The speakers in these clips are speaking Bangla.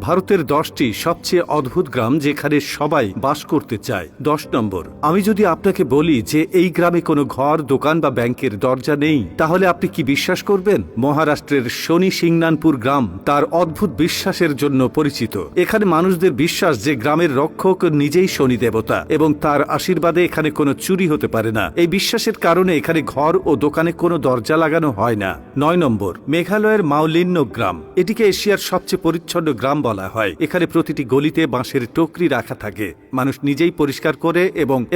ভারতের 10টি সবচেয়ে অদ্ভুত গ্রাম যেখানে সবাই বাস করতে চায়। 10 নম্বর, আমি যদি আপনাকে বলি যে এই গ্রামে কোনো ঘর, দোকান বা ব্যাংকের দরজা নেই, তাহলে আপনি কি বিশ্বাস করবেন? মহারাষ্ট্রের শনি সিংনানপুর গ্রাম তার অদ্ভুত বিশ্বাসের জন্য পরিচিত। এখানে মানুষদের বিশ্বাস যে গ্রামের রক্ষক নিজেই শনি দেবতা এবং তার আশীর্বাদে এখানে কোনো চুরি হতে পারে না। এই বিশ্বাসের কারণে এখানে ঘর ও দোকানে কোনো দরজা লাগানো হয় না। 9 নম্বর, মেঘালয়ের মাওলিন্য গ্রাম। এটিকে এশিয়ার সবচেয়ে পরিচ্ছন্ন গ্রাম বলা হয়। এখানে প্রতিটি গলিতে বাঁশের টকরি রাখা থাকে। মানুষ নিজেই পরিষ্কার করে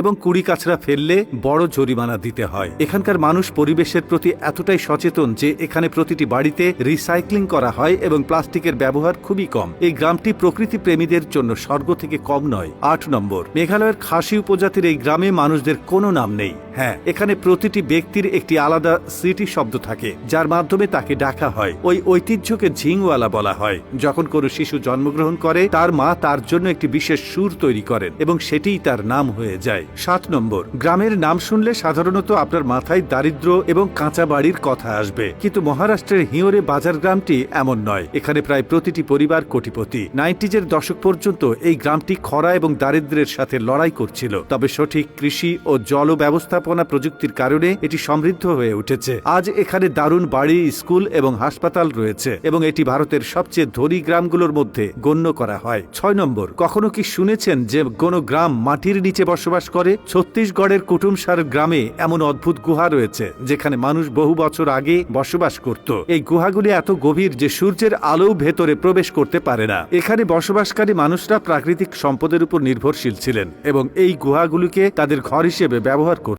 এবং কুড়ি কাছড়া ফেললে বড় জরিমানা দিতে হয়। এখানকার মানুষ পরিবেশের প্রতি এতটাই সচেতন যে এখানে প্রতিটি বাড়িতে রিসাইক্লিং করা হয় এবং প্লাস্টিকের ব্যবহার খুবই কম। এই গ্রামটি প্রকৃতি প্রেমীদের জন্য স্বর্গ থেকে কম নয়। 8 নম্বর, মেঘালয়ের খাসি উপজাতির এই গ্রামে মানুষদের কোনো নাম নেই। হ্যাঁ, এখানে প্রতিটি ব্যক্তির একটি আলাদা স্মৃতি শব্দ থাকে যার মাধ্যমে তাকে ডাকা হয়। ওই ঐতিহ্যকে ঝিংওয়ালা বলা হয়। যখন কোনো শিশু জন্মগ্রহণ করে তার মা তার জন্য একটি বিশেষ সুর তৈরি করেন এবং সেটিই তার নাম হয়ে যায়। 7 নম্বর, গ্রামের নাম শুনলে সাধারণত আপনার মাথায় দারিদ্র্য এবং কাঁচা বাড়ির কথা আসবে, কিন্তু মহারাষ্ট্রের হিওরে বাজার গ্রামটি এমন নয়। এখানে প্রায় প্রতিটি পরিবার কোটিপতি। 90s দশক পর্যন্ত এই গ্রামটি খরা এবং দারিদ্র্যের সাথে লড়াই করছিল, তবে সঠিক কৃষি ও জল ব্যবস্থাপনা প্রযুক্তির কারণে এটি সমৃদ্ধ হয়ে উঠেছে। আজ এখানে দারুণ বাড়ি, স্কুল এবং হাসপাতাল রয়েছে এবং এটি ভারতের সবচেয়ে ধনী গ্রামগুলোর মধ্যে গণ্য করা হয়। 6 নম্বর, কখনো কি শুনেছেন যে কোনো গ্রাম মাটির নিচে বসবাস করে? ছত্তিশগড়ের কুটুমসার গ্রামে এমন অদ্ভুত গুহা রয়েছে যেখানে মানুষ বহু বছর আগে বসবাস করত। এই গুহাগুলি এত গভীর যে সূর্যের আলো ভেতরে প্রবেশ করতে পারে না। এখানে বসবাসকারী মানুষরা প্রাকৃতিক সম্পদের উপর নির্ভরশীল ছিলেন এবং এই গুহাগুলিকে তাদের ঘর হিসেবে ব্যবহার করত।